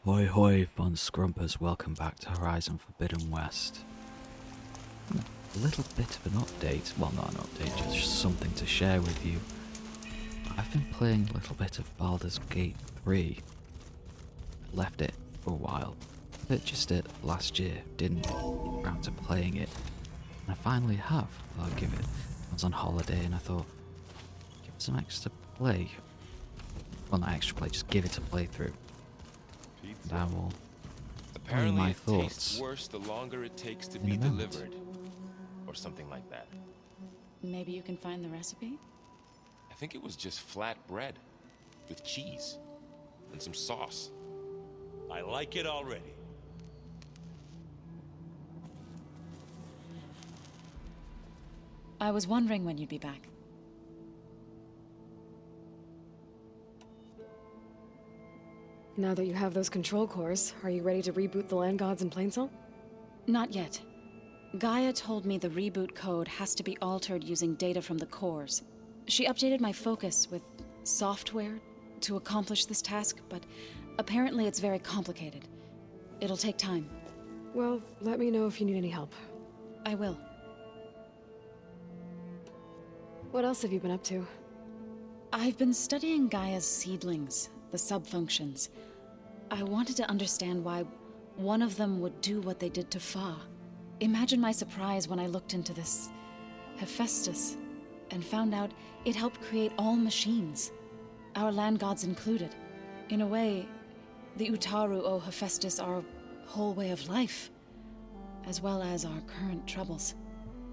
Hoi hoi, fun Scrumpers, welcome back to Horizon Forbidden West. A little bit of an update, well not an update, just something to share with you. I've been playing a little bit of Baldurs Gate 3. I left it for a while, purchased it last year, didn't get around to playing it, and I finally have. I'll give it. I was on holiday and I thought, give it some extra play. Well, not extra play, just give it a playthrough. And I will tell you my thoughts. It tastes worse the longer it takes to be delivered, or something like that. Maybe you can find the recipe? I think it was just flat bread with cheese and some sauce. I like it already. I was wondering when you'd be back. Now that you have those control cores, are you ready to reboot the land gods in Plainsong? Not yet. Gaia told me the reboot code has to be altered using data from the cores. She updated my focus with software to accomplish this task, but apparently it's very complicated. It'll take time. Well, let me know if you need any help. I will. What else have you been up to? I've been studying Gaia's seedlings, the subfunctions. I wanted to understand why one of them would do what they did to Fa. Imagine my surprise when I looked into this Hephaestus and found out it helped create all machines, our land gods included. In a way, the Utaru owe Hephaestus our whole way of life, as well as our current troubles.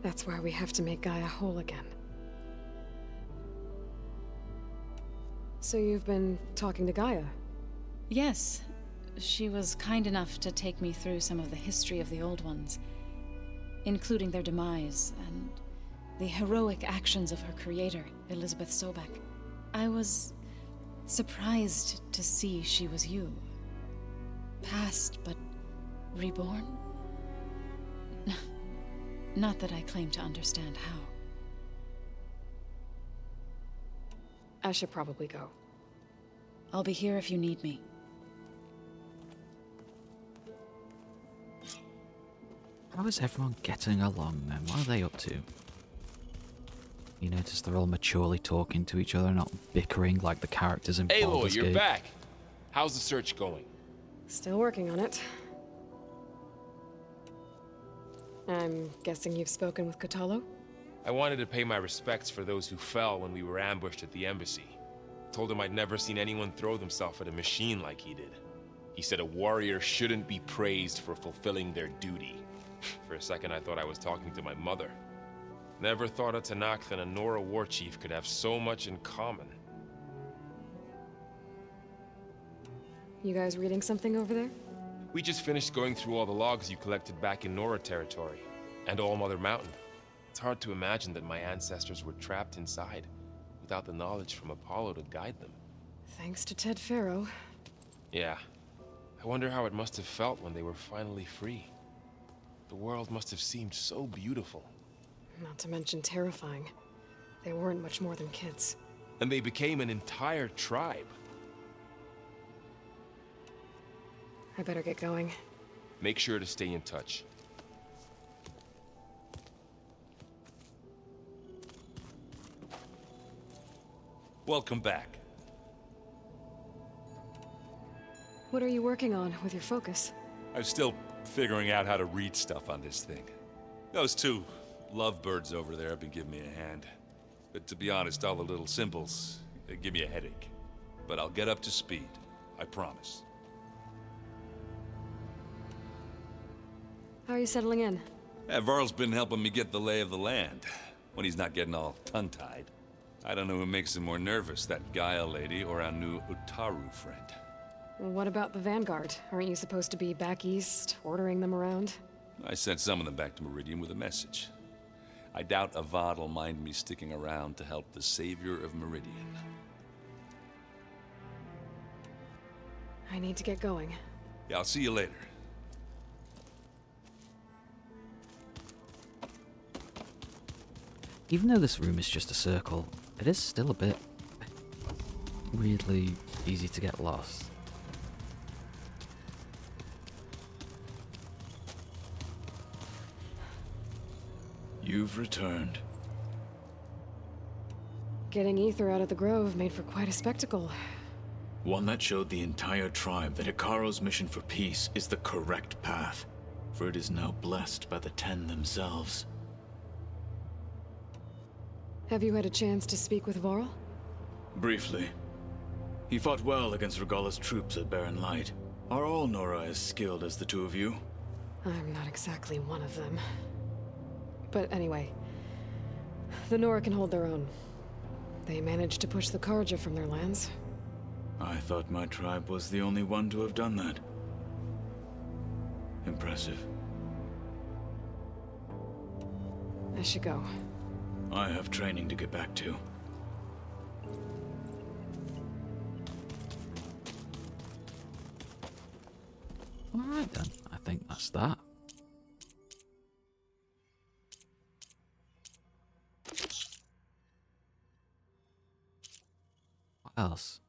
That's why we have to make Gaia whole again. So you've been talking to Gaia? Yes. She was kind enough to take me through some of the history of the Old Ones, including their demise and the heroic actions of her creator, Elizabeth Sobek. I was surprised to see she was you. Past, but reborn? Not that I claim to understand how. I should probably go. I'll be here if you need me. How is everyone getting along then? What are they up to? You notice they're all maturely talking to each other, not bickering like the characters in Aloy, Baldur's you're Gate. back. How's the search going? Still working on it. I'm guessing you've spoken with Kotallo? I wanted to pay my respects for those who fell when we were ambushed at the embassy. Told him I'd never seen anyone throw themselves at a machine like he did. He said a warrior shouldn't be praised for fulfilling their duty. For a second I thought I was talking to my mother. Never thought a Tanakh and a Nora war chief could have so much in common. You guys reading something over there? We just finished going through all the logs you collected back in Nora territory, and All Mother Mountain. It's hard to imagine that my ancestors were trapped inside, without the knowledge from Apollo to guide them. Thanks to Ted Faro. Yeah. I wonder how it must have felt when they were finally free. The world must have seemed so beautiful. Not to mention terrifying. They weren't much more than kids. And they became an entire tribe. I better get going. Make sure to stay in touch. Welcome back. What are you working on with your focus? I'm still figuring out how to read stuff on this thing. Those two lovebirds over there have been giving me a hand. But to be honest, all the little symbols, they give me a headache. But I'll get up to speed. I promise. How are you settling in? Varl's been helping me get the lay of the land, when he's not getting all tongue-tied. I don't know who makes him more nervous, that Gaia lady or our new Utaru friend. Well, what about the Vanguard? Aren't you supposed to be back east, ordering them around? I sent some of them back to Meridian with a message. I doubt Avad will mind me sticking around to help the savior of Meridian. I need to get going. Yeah, I'll see you later. Even though this room is just a circle, it is still a bit weirdly easy to get lost. You've returned. Getting Ether out of the Grove made for quite a spectacle. One that showed the entire tribe that Hikaru's mission for peace is the correct path, for it is now blessed by the Ten themselves. Have you had a chance to speak with Varl? Briefly. He fought well against Regalla's troops at Barren Light. Are all Nora as skilled as the two of you? I'm not exactly one of them. But anyway, the Nora can hold their own. They managed to push the Karja from their lands. I thought my tribe was the only one to have done that. Impressive. I should go. I have training to get back to. Alright then, I think that's that. What else?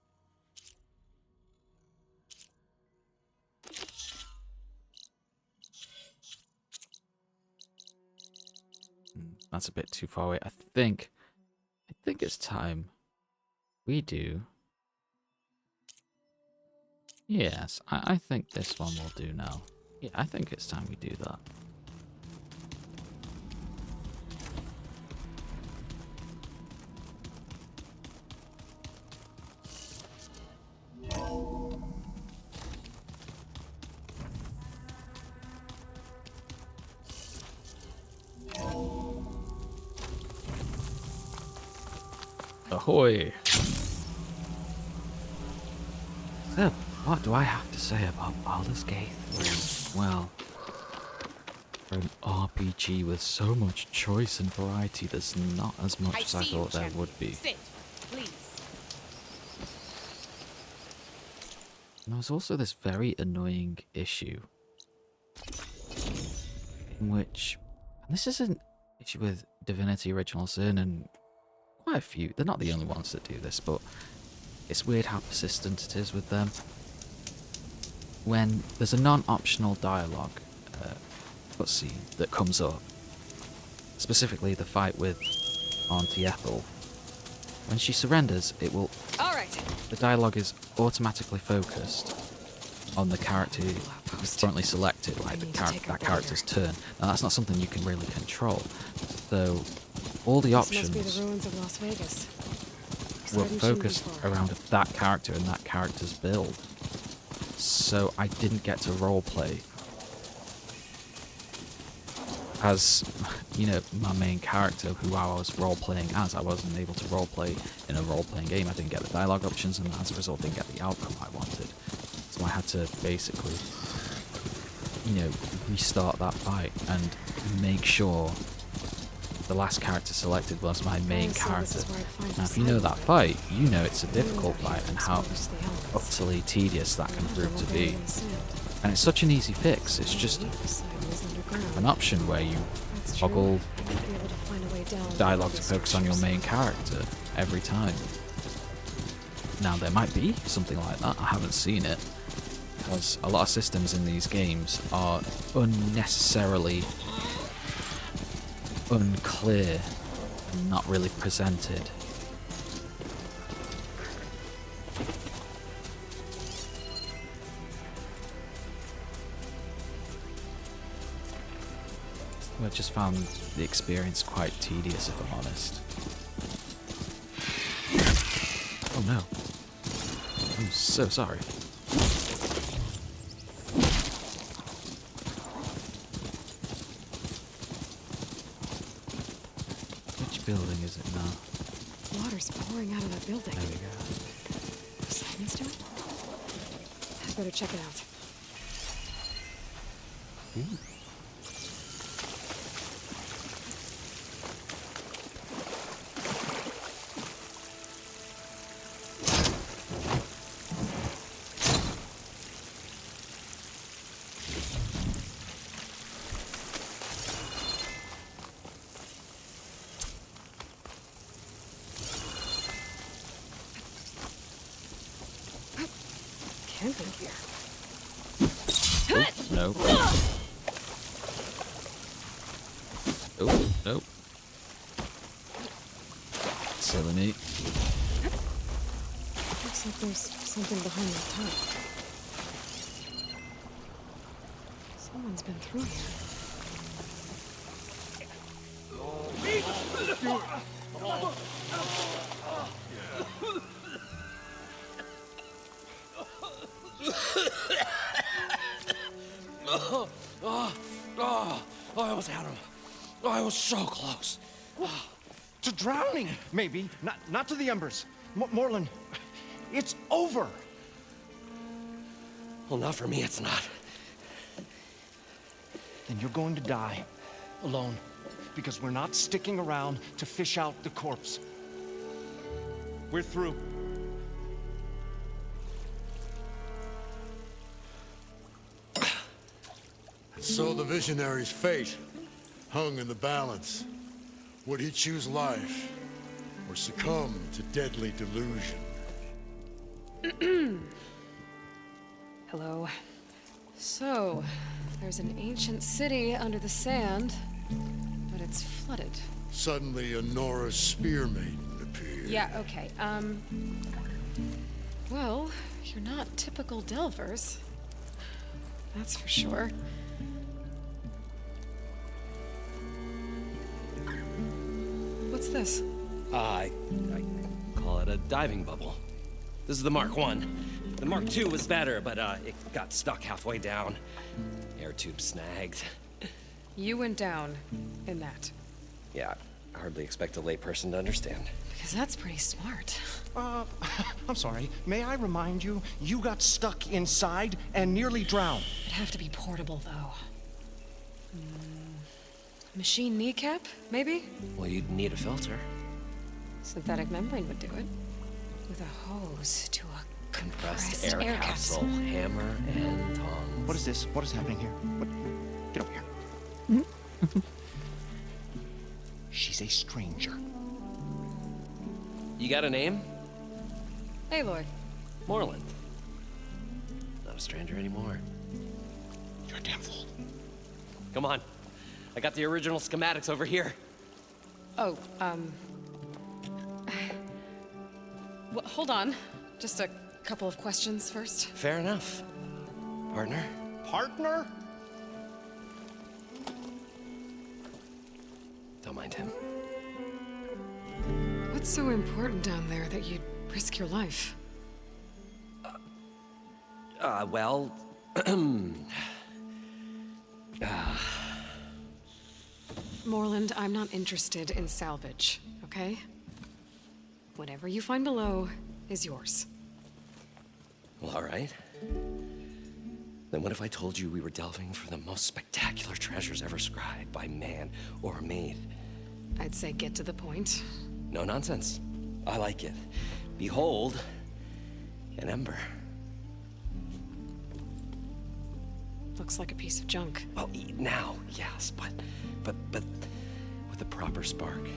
That's a bit too far away. I think it's time we do. Yes, I think this one will do now. Yeah, I think it's time we do that. Ahoy! So, what do I have to say about Baldur's Gate 3? Well, for an RPG with so much choice and variety, there's not as much as I thought there would be. Sit, please. And there was also this very annoying issue in which, and this is an issue with Divinity Original Sin and quite a few, they're not the only ones that do this, but it's weird how persistent it is with them. When there's a non-optional dialogue cutscene that comes up, specifically the fight with Auntie Ethel, when she surrenders, it will. All right. The dialogue is automatically focused on the character you've currently selected, like that character's turn. Now that's not something you can really control. So all the options This must be the ruins of Las Vegas. were Exciting focused shooting around that character and that character's build. So I didn't get to roleplay as, you know, my main character who I was role-playing as. I wasn't able to roleplay in a role-playing game. I didn't get the dialogue options, and as a result didn't get the outcome I wanted. So I had to basically, you know, restart that fight and make sure the last character selected was my main character. Now if you know that fight, you know it's a difficult fight and how utterly tedious that can prove to be. And it's such an easy fix, it's just an option where you toggle dialogue to focus on your main character every time. Now there might be something like that, I haven't seen it, because a lot of systems in these games are unnecessarily unclear and not really presented. I just found the experience quite tedious, if I'm honest. Oh no. I'm so sorry. Which building is it now? Water's pouring out of that building. There we go. Poseidon's doing? I better check it out. Ooh. Camping here. Oh, no. Oh, no. silly me. Looks like there's something behind that top. Someone's been through here. I almost had him. I was so close. To drowning, maybe. Not to the embers. Moreland, it's over. Well, not for me, it's not. Then you're going to die. Alone. Because we're not sticking around to fish out the corpse. We're through. So the visionary's fate hung in the balance. Would he choose life or succumb to deadly delusion? Hello. So, there's an ancient city under the sand, but it's flooded. Suddenly, a Norse spear maiden appeared. Yeah, okay. Well, you're not typical Delvers. That's for sure. What's this? I call it a diving bubble. This is the Mark I. The Mark II was better, but it got stuck halfway down. Air tube snagged. You went down in that. Yeah, I hardly expect a layperson to understand. Because that's pretty smart. I'm sorry. May I remind you, you got stuck inside and nearly drowned. It'd have to be portable, though. Machine kneecap, maybe? Well, you'd need a filter. Synthetic membrane would do it. With a hose to a compressed Air capsule, hammer, and tongs. What is this? What is happening here? What? Get over here. She's a stranger. You got a name? Aloy. Moreland. Not a stranger anymore. You're a damn fool. Come on. I got the original schematics over here. Oh, well, hold on. Just a couple of questions first. Fair enough. Partner? Partner? Don't mind him. What's so important down there that you'd risk your life? Well... Moreland, I'm not interested in salvage, okay? Whatever you find below is yours. Well, all right. Then what if I told you we were delving for the most spectacular treasures ever scribed by man or maid? I'd say get to the point. No nonsense. I like it. Behold, an ember. Looks like a piece of junk. Well, now, yes, but with a proper spark.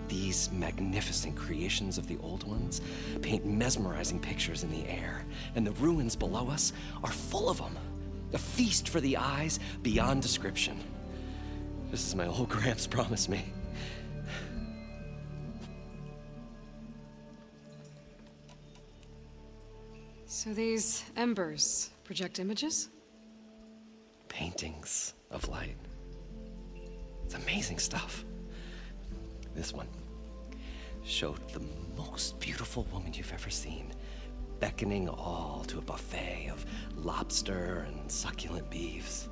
These magnificent creations of the old ones paint mesmerizing pictures in the air, and the ruins below us are full of them. A feast for the eyes beyond description. Just as my old Gramps promised me. So these embers project images? Paintings of light. It's amazing stuff. This one showed the most beautiful woman you've ever seen, beckoning all to a buffet of lobster and succulent beefs.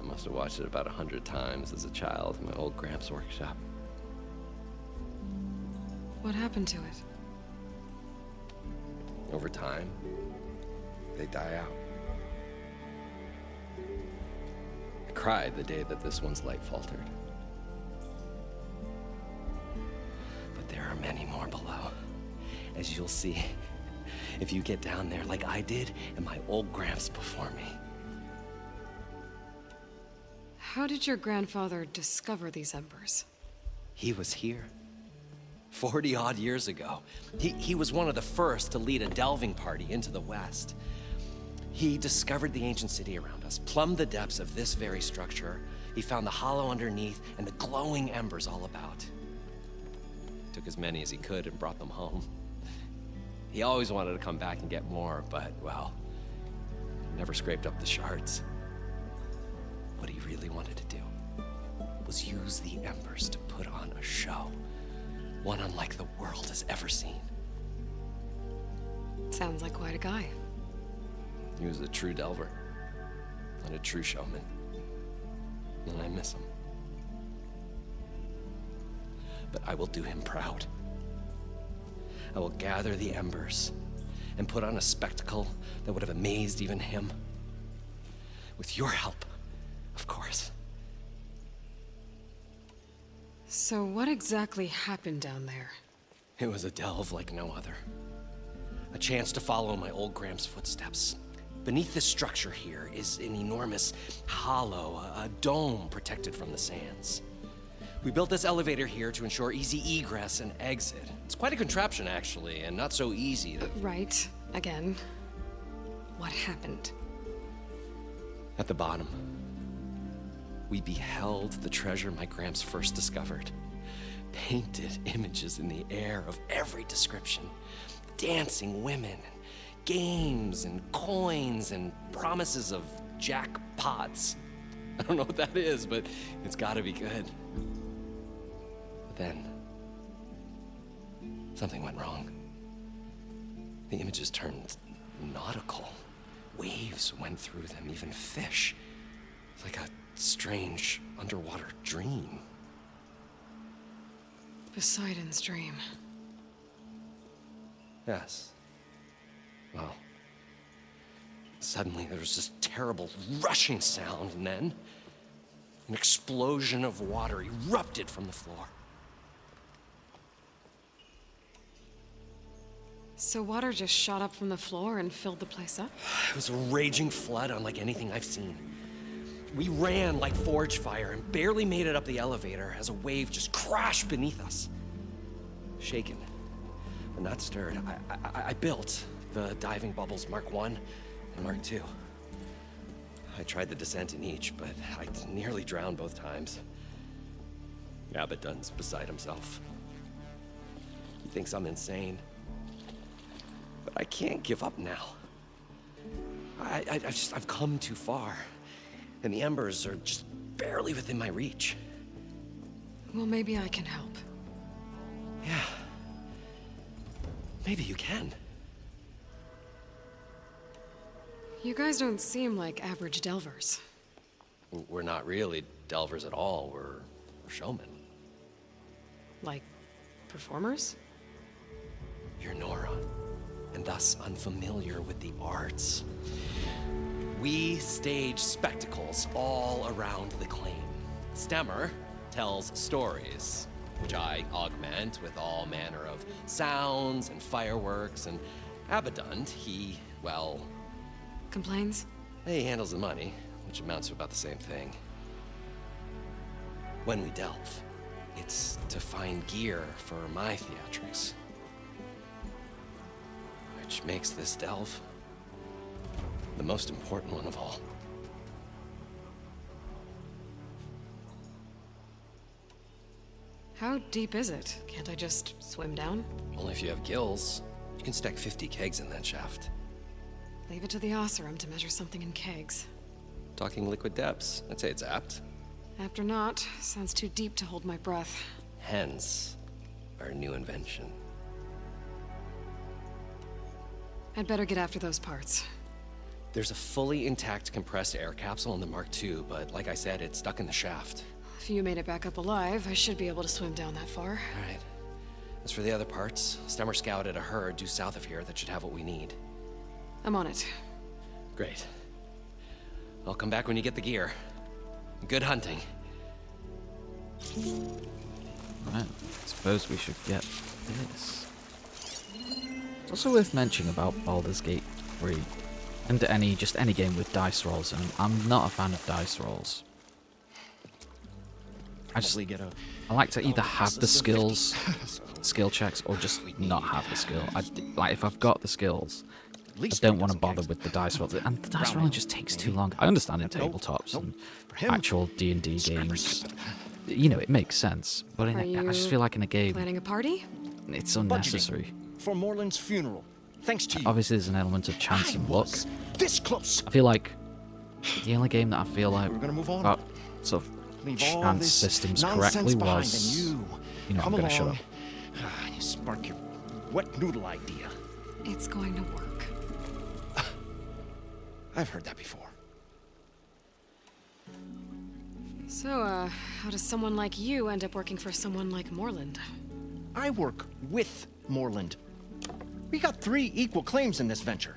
I must have watched it about 100 times as a child in my old Gramps' workshop. What happened to it? Over time, they die out. I cried the day that this one's light faltered. But there are many more below, as you'll see if you get down there like I did and my old Gramps before me. How did your grandfather discover these embers? He was here 40-odd years ago. He was one of the first to lead a delving party into the West. He discovered the ancient city around us, plumbed the depths of this very structure, he found the hollow underneath and the glowing embers all about. Took as many as he could and brought them home. He always wanted to come back and get more, but, well, never scraped up the shards. What he really wanted to do was use the embers to put on a show, one unlike the world has ever seen. Sounds like quite a guy. He was a true delver and a true showman, and I miss him. But I will do him proud. I will gather the embers and put on a spectacle that would have amazed even him. With your help, of course. So what exactly happened down there? It was a delve like no other. A chance to follow my old Graham's footsteps. Beneath this structure here is an enormous hollow, a dome protected from the sands. We built this elevator here to ensure easy egress and exit. It's quite a contraption, actually, and not so easy to... Right. Again. What happened? At the bottom, we beheld the treasure my Gramps first discovered. Painted images in the air of every description. Dancing women, games and coins and promises of jackpots. I don't know what that is, but it's gotta be good. But then, something went wrong. The images turned nautical. Waves went through them, even fish. It's like a strange underwater dream. Poseidon's dream. Yes. Well, suddenly there was this terrible rushing sound, and then an explosion of water erupted from the floor. So water just shot up from the floor and filled the place up? It was a raging flood unlike anything I've seen. We ran like forge fire and barely made it up the elevator as a wave just crashed beneath us. Shaken, but not stirred, I built the diving bubbles Mark I and Mark II. I tried the descent in each, but I nearly drowned both times. Abaddon's beside himself. He thinks I'm insane. But I can't give up now. I've come too far. And the embers are just barely within my reach. Well, maybe I can help. Yeah. Maybe you can. You guys don't seem like average delvers. We're not really delvers at all. We're showmen. Like, performers? You're Nora, and thus unfamiliar with the arts. We stage spectacles all around the claim. Stemmer tells stories, which I augment with all manner of sounds and fireworks, and Abaddon, he, well... Complains? He handles the money, which amounts to about the same thing. When we delve, it's to find gear for my theatrics. Which makes this delve the most important one of all. How deep is it? Can't I just swim down? Only if you have gills. You can stack 50 kegs in that shaft. Leave it to the Oseram to measure something in kegs. Talking liquid depths, I'd say it's apt. Apt or not, sounds too deep to hold my breath. Hence, our new invention. I'd better get after those parts. There's a fully intact compressed air capsule in the Mark II, but like I said, it's stuck in the shaft. If you made it back up alive, I should be able to swim down that far. All right. As for the other parts, Stemmer scouted a herd due south of here that should have what we need. I'm on it. Great. I'll come back when you get the gear. Good hunting. Right, I suppose we should get this. It's also worth mentioning about Baldur's Gate 3, and any game with dice rolls, and I'm not a fan of dice rolls. I like to either have the skills, skill checks, or just not have the skill. Like if I've got the skills, least don't three want to dozen bother kegs. with the dice roll, and the dice Brown rolling ale, just takes maybe. too long. I understand in Nope, tabletops nope. and For him, actual D&D scrappers. games, you know, it makes sense. But Are I just you feel like in a game, planning a party? it's unnecessary. For Moreland's funeral. Thanks to you. Obviously, there's an element of chance I and luck. was this close. I feel like the only game that I feel like We're gonna move on. got sort of Leave all chance this systems nonsense correctly behind, was, and you know, come I'm gonna shut along. up. You spark your wet noodle idea. It's going to work. I've heard that before. So, how does someone like you end up working for someone like Moreland? I work with Moreland. We got 3 equal claims in this venture.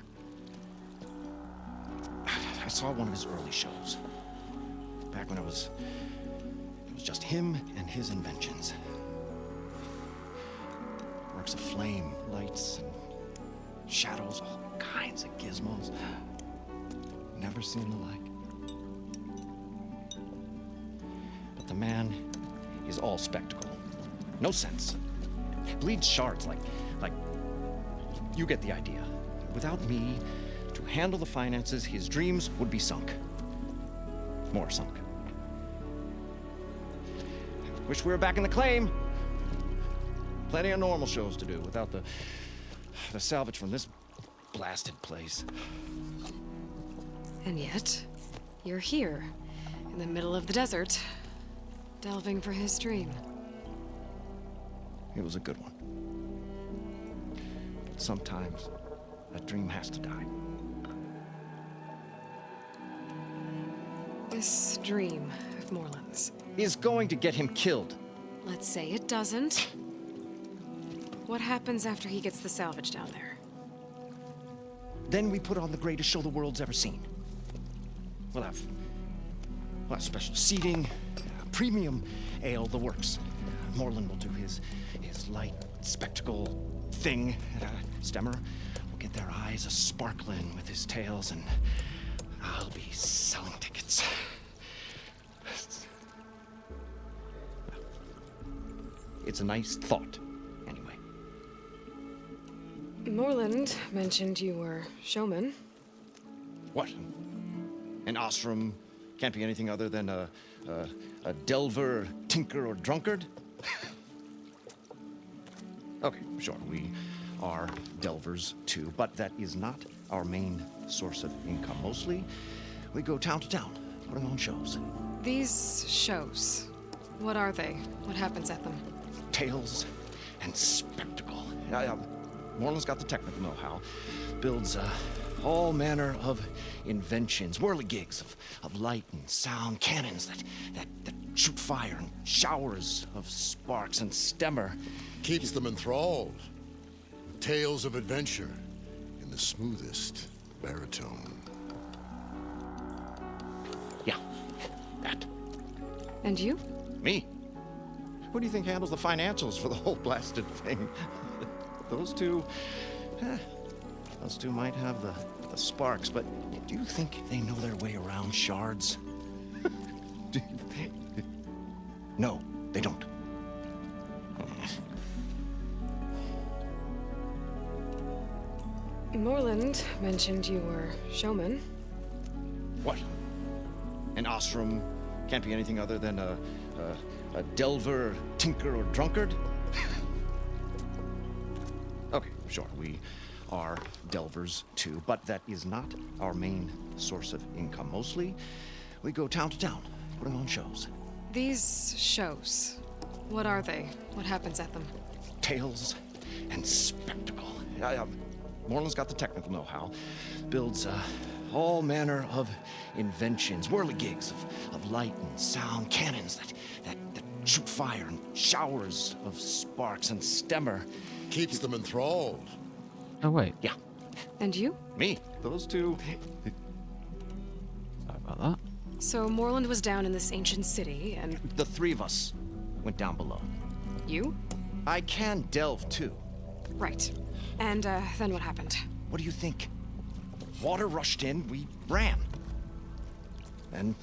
I saw one of his early shows. Back when it was just him and his inventions. Works of flame, lights, and shadows, all kinds of gizmos. Never seen the like. But the man is all spectacle. No sense. Bleeds shards like you get the idea. Without me to handle the finances, his dreams would be sunk. More sunk. Wish we were back in the claim. Plenty of normal shows to do without the salvage from this blasted place. And yet, you're here, in the middle of the desert, delving for his dream. It was a good one. But sometimes, that dream has to die. This dream of Moreland's. Is going to get him killed. Let's say it doesn't. What happens after he gets the salvage down there? Then we put on the greatest show the world's ever seen. We'll have special seating, premium ale, the works. Moreland will do his light spectacle thing. Stemmer will get their eyes a-sparkling with his tales, and I'll be selling tickets. It's a nice thought, anyway. Moreland mentioned you were showman. What? An ostrom can't be anything other than a delver, tinker, or drunkard? Okay, sure, we are delvers too, but that is not our main source of income. Mostly, we go town to town, putting on shows. These shows, what are they? What happens at them? Tales and spectacle. Moreland's got the technical know-how. Builds all manner of inventions, whirligigs of light and sound, cannons that shoot fire, and showers of sparks, and Stemmer Keeps them enthralled. Tales of adventure in the smoothest baritone. Yeah, that. And you? Me? Who do you think handles the financials for the whole blasted thing? Those two might have the sparks, but do you think they know their way around shards? No, they don't. Moreland mentioned you were showman. What? An ostrom can't be anything other than a delver, tinker, or drunkard? Okay, sure, we are delvers too, but that is not our main source of income. Mostly, we go town to town, putting on shows. These shows, what are they? What happens at them? Tales and spectacle. Moreland's got the technical know-how. Builds all manner of inventions, whirligigs of light and sound, cannons that shoot fire, and showers of sparks, and Stemmer Keeps them enthralled. Oh wait, Yeah, And you? me. Those two. sorry about that. So Moreland was down in this ancient city, and The 3 of us went down below. you? I can delve too. Right. And then what happened? What do you think? Water rushed in, we ran. And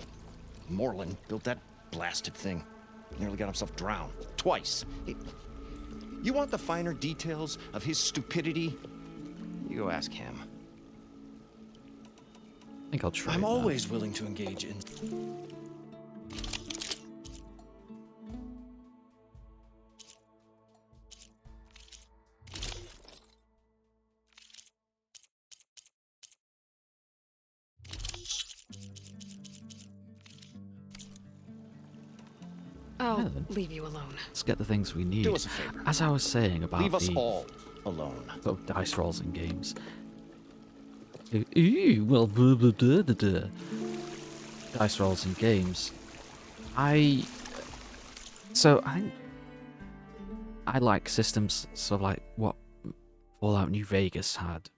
Moreland built that blasted thing. Nearly got himself drowned. Twice. You want the finer details of his stupidity? You go ask him. think I'll try I'm that. always willing to engage in... I'll leave you alone. Let's get the things we need. Do us a favor. As I was saying about Leave us the all alone. sort of dice rolls in games. Ooh, well, blah, blah, blah, blah, blah. Dice rolls in games. I think I like systems sort of like what Fallout New Vegas had,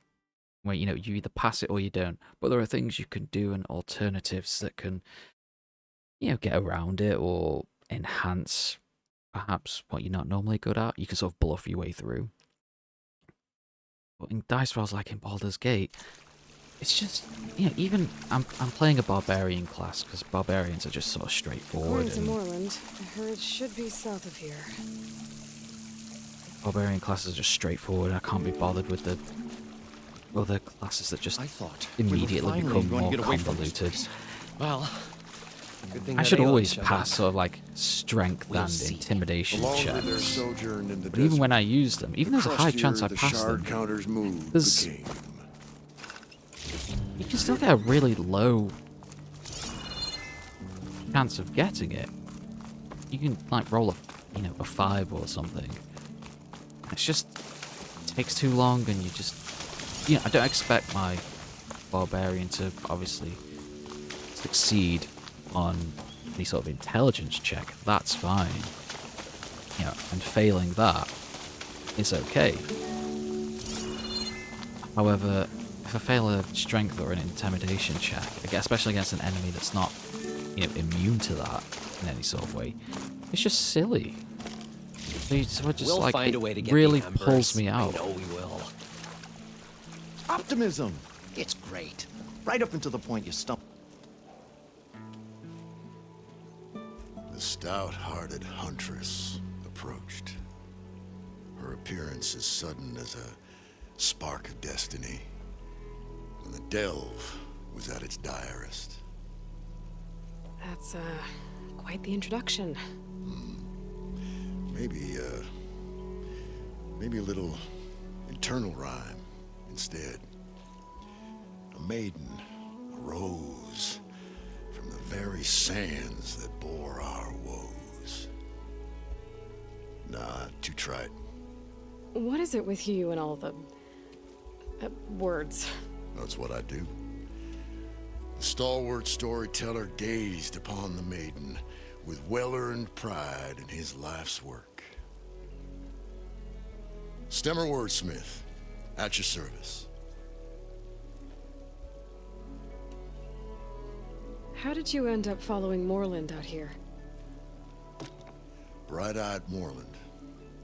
where you know you either pass it or you don't. But there are things you can do and alternatives that can, you know, get around it or enhance perhaps what you're not normally good at. You can sort of bluff your way through. But in dice rolls like in Baldur's Gate, it's just, you know, even I'm playing a barbarian class because barbarians are just sort of straightforward. According to And Moreland, I heard it should be south of here. barbarian classes are just straightforward. I can't be bothered with the other classes that just I thought immediately we were become finally going more to get away from this convoluted. place. Well, good thing I that should Aloy always showed pass up. sort of like strength We'll and see. intimidation The longer their checks. sojourn in the But even desert, when I use them, even the there's a high chance I crustier the pass shard them, counters move There's- became. you can still get a really low chance of getting it. You can like roll a 5 or something. It's just it takes too long, and you just I don't expect my barbarian to obviously succeed on any sort of intelligence check. That's fine. And failing that is okay. However, if I fail a strength or an intimidation check, especially against an enemy that's not, immune to that in any sort of way, it's just silly. So it just We'll like find it a way to get really the embers. pulls me out. I know we will. Optimism! It's great. Right up until the point you stump. The stout-hearted huntress approached. Her appearance as sudden as a spark of destiny, when the delve was at its direst. That's, quite the introduction. Maybe a little internal rhyme instead. A maiden arose from the very sands that bore our woes. Nah, too trite. What is it with you and all the... words? That's what I do. The stalwart storyteller gazed upon the maiden with well-earned pride in his life's work. Stemmer wordsmith, at your service. How did you end up following Moreland out here? Bright-eyed Moreland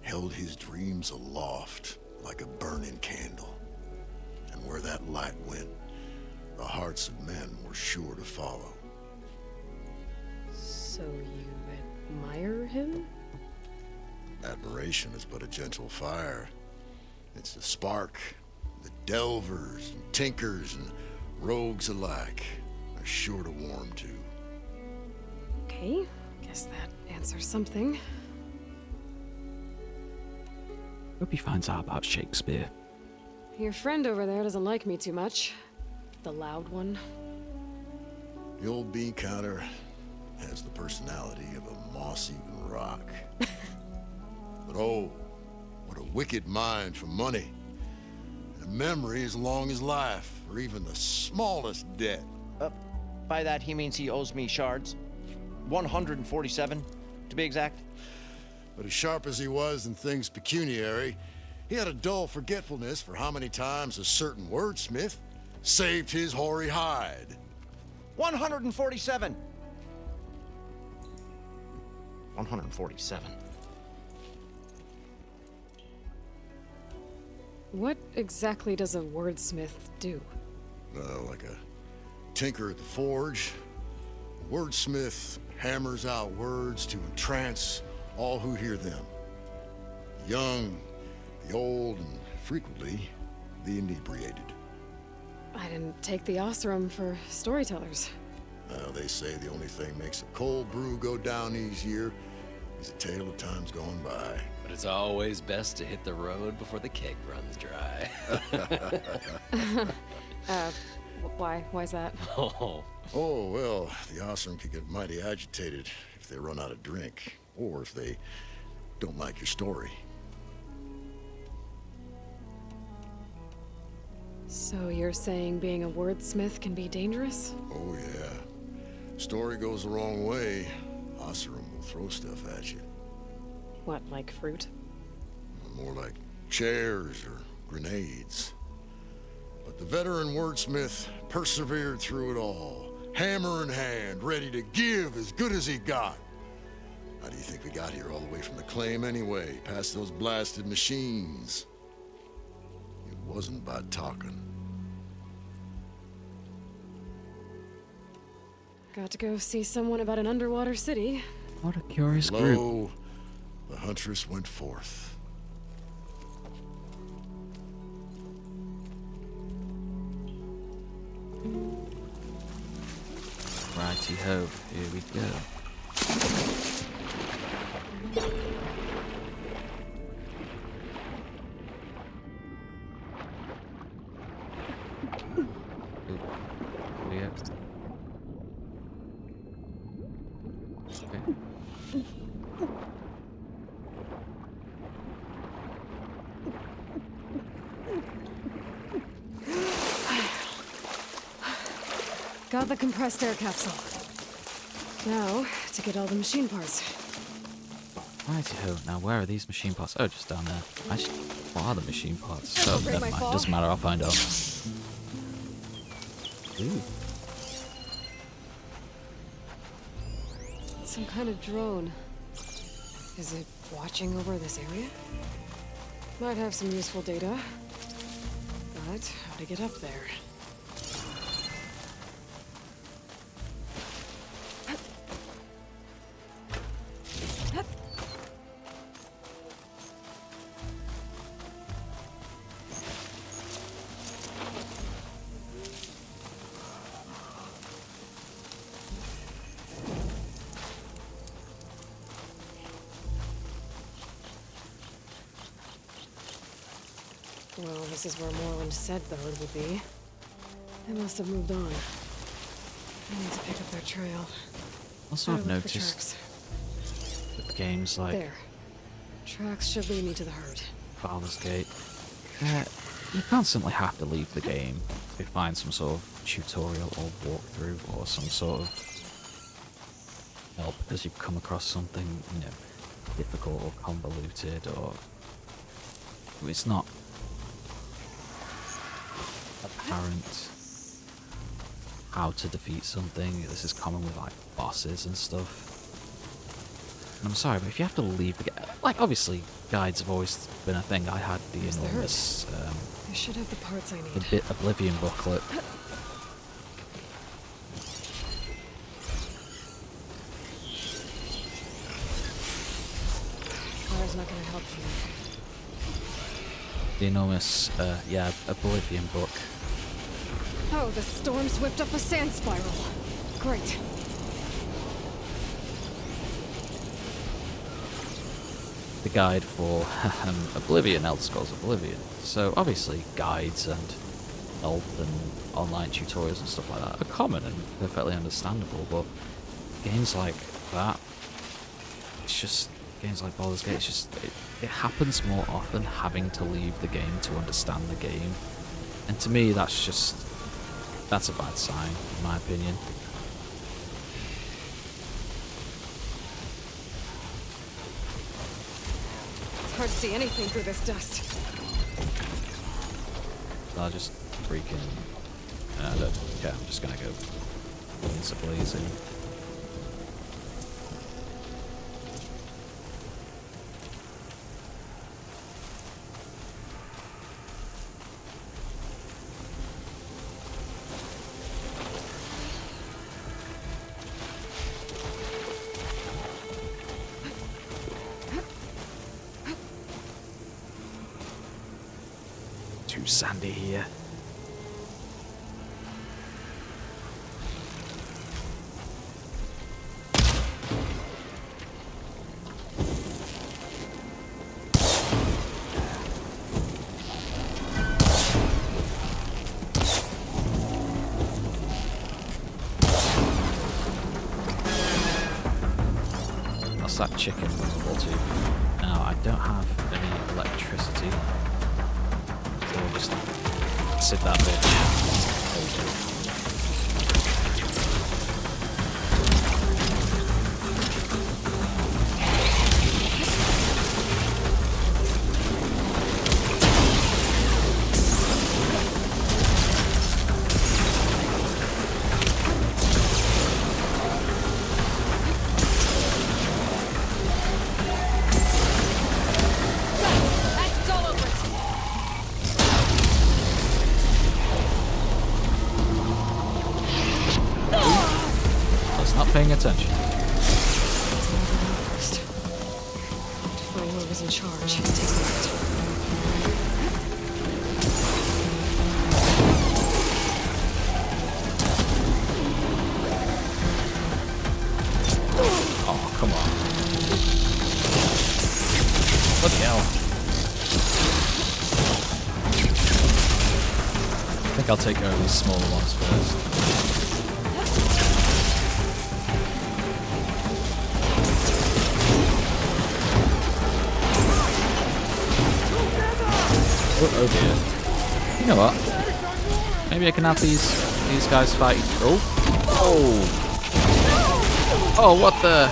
held his dreams aloft like a burning candle. And where that light went, the hearts of men were sure to follow. So you admire him? Admiration is but a gentle fire. It's the spark that delvers and tinkers and rogues alike are sure to warm to. Okay, guess that answers something. Hope he finds out about Shakespeare. Your friend over there doesn't like me too much. The loud one. The old bean counter has the personality of a moss-eaten rock. But oh, what a wicked mind for money. And a memory as long as life, or even the smallest debt. By that, he means he owes me shards. 147, to be exact. But as sharp as he was in things pecuniary, he had a dull forgetfulness for how many times a certain wordsmith saved his hoary hide. 147! 147. What exactly does a wordsmith do? Like a tinker at the forge, a wordsmith hammers out words to entrance all who hear them. The young, the old, and frequently the inebriated. I didn't take the Osram for storytellers. Well, they say the only thing makes a cold brew go down easier is a tale of times gone by. But it's always best to hit the road before the keg runs dry. Why's that? Oh, Oh, well, the Osram can get mighty agitated if they run out of drink, or if they don't like your story. So you're saying being a wordsmith can be dangerous? Oh, yeah. Story goes the wrong way, Osram will throw stuff at you. What, like fruit? More like chairs or grenades. But the veteran wordsmith persevered through it all, hammer in hand, ready to give as good as he got. How do you think we got here all the way from the claim anyway, past those blasted machines? It wasn't by talking. Got to go see someone about an underwater city. What a curious group. Lo, the huntress went forth. Righty-ho, here we go. Got the compressed air capsule. Now, to get all the machine parts. Righty-ho, now where are these machine parts? Oh, just down there. Actually, what are the machine parts? Don't Oh, break never my mind. fall. Doesn't matter, I'll find out. Ooh. Some kind of drone. Is it watching over this area? Might have some useful data. But how to get up there? Well, this is where Moreland said the road would be. They must have moved on. I need to pick up their trail. Also, I've Gotta look for noticed tracks. that games like There. Tracks should lead me to the herd. Baldur's Gate, you constantly have to leave the game to find some sort of tutorial or walkthrough or some sort of help because you've come across something, you know, difficult or convoluted, or it's not apparent how to defeat something. This is common with like bosses and stuff. And I'm sorry, but if you have to leave the game, like obviously guides have always been a thing. I had the Here's the herd. enormous I should have the parts I need. the bit Oblivion booklet. Fire's not gonna help you. The enormous yeah, Oblivion book. Oh, the storm's whipped up a sand spiral. Great. The guide for Oblivion, Elder Scrolls Oblivion. So obviously guides and help and online tutorials and stuff like that are common and perfectly understandable, but games like that, it's just, games like Baldur's Gate, it's just, it happens more often having to leave the game to understand the game. And to me, that's a bad sign, in my opinion. It's hard to see anything through this dust. So I'll just freaking, yeah, I'm just gonna go guns a-blazing. Too sandy here. chicken removable too. Now, I don't have any electricity. So we'll just sit that bitch. There we go. Paying attention. First. To find whoever's in charge. Take a look. Oh, come on. What the hell? I think I'll take care of these smaller ones first. Oh dear. You know what? Maybe I can have these guys fight. Oh. Oh. Oh, what the?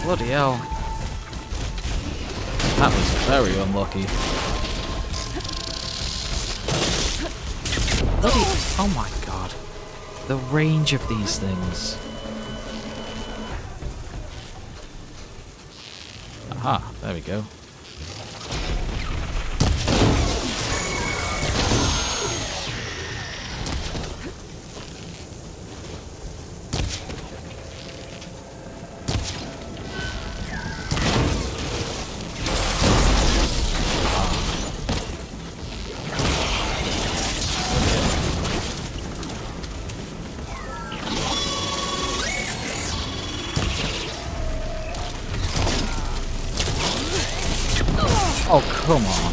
Bloody hell. That was very unlucky. Bloody. Oh my god. The range of these things. Aha, there we go. Oh, come on.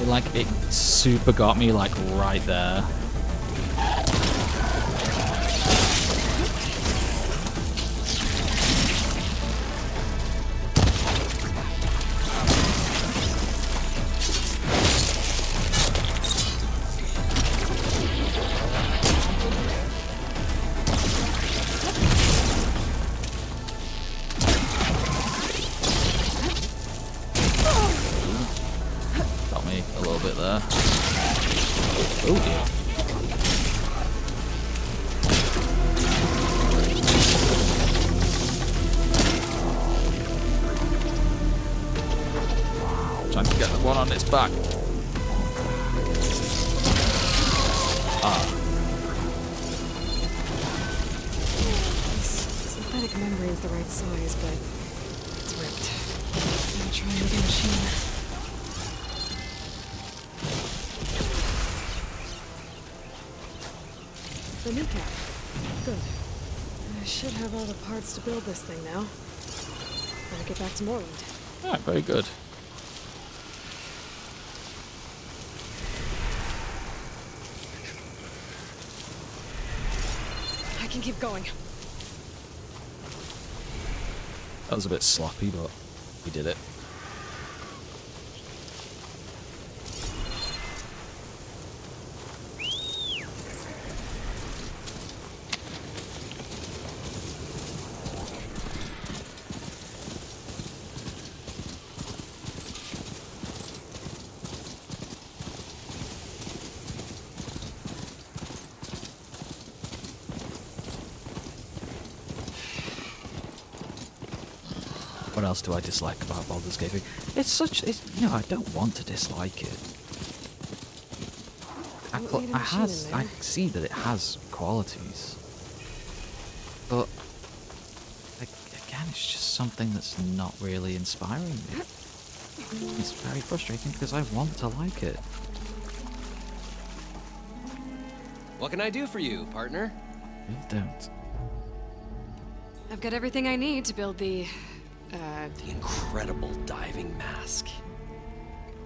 Like, it super got me, like, right there. Oh dear. Trying to get the one on its back. Ah. Synthetic membrane's the right size, but it's ripped. I'm gonna try another machine. The new cap. Good. I should have all the parts to build this thing now. Gotta get back to Moreland. Alright, very good. I can keep going. That was a bit sloppy, but we did it. What else do I dislike about Baldur's Gate? It's such, you know, I don't want to dislike it. I see that it has qualities, but again, it's just something that's not really inspiring me. It's very frustrating because I want to like it. What can I do for you, partner? You don't. I've got everything I need to build the incredible diving mask.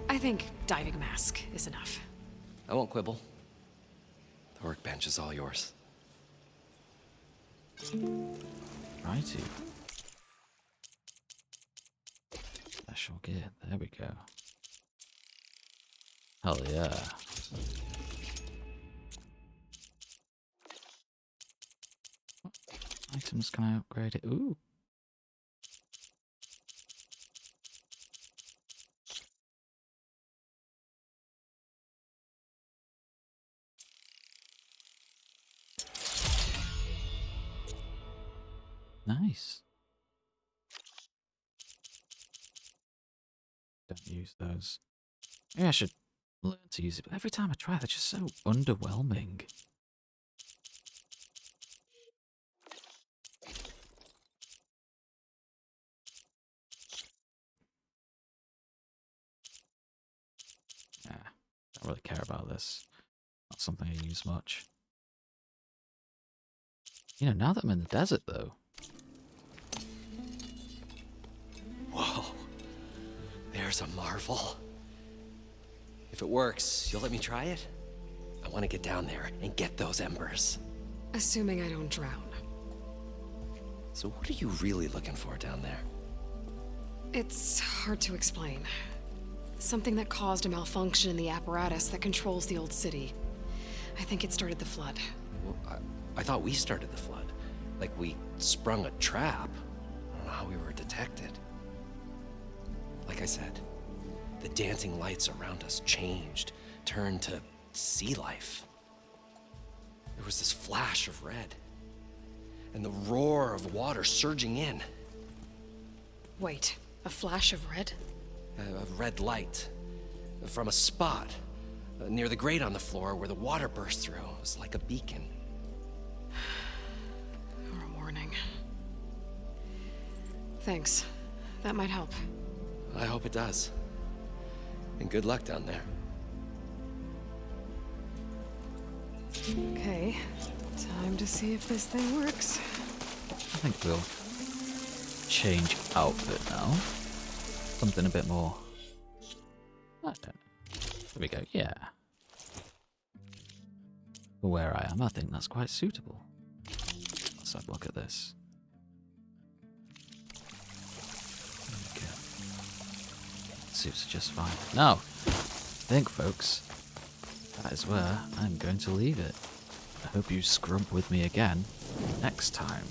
I think diving mask is enough. I won't quibble. The workbench is all yours. Righty. Special gear. There we go. Hell yeah. What items can I upgrade it? Ooh. Nice. Don't use those. Maybe I should learn to use it, but every time I try, they're just so underwhelming. Yeah, don't really care about this. Not something I use much. You know, now that I'm in the desert, though. Whoa. There's a marvel. If it works, you'll let me try it? I want to get down there and get those embers. Assuming I don't drown. So what are you really looking for down there? It's hard to explain. Something that caused a malfunction in the apparatus that controls the old city. I think it started the flood. Well, I thought we started the flood. Like we sprung a trap. I don't know how we were detected. Like I said, the dancing lights around us changed, turned to sea life. There was this flash of red, and the roar of water surging in. Wait, a flash of red? A red light from a spot near the grate on the floor where the water burst through. It was like a beacon. Or a warning. Thanks. That might help. I hope it does. And good luck down there. Okay, time to see if this thing works. I think we'll change outfit now. Something a bit more... I don't know. There we go, yeah. For where I am, I think that's quite suitable. Let's have a look at this. Okay. Suits are just fine. Now, I think, folks, that is where I'm going to leave it. I hope you scrump with me again next time.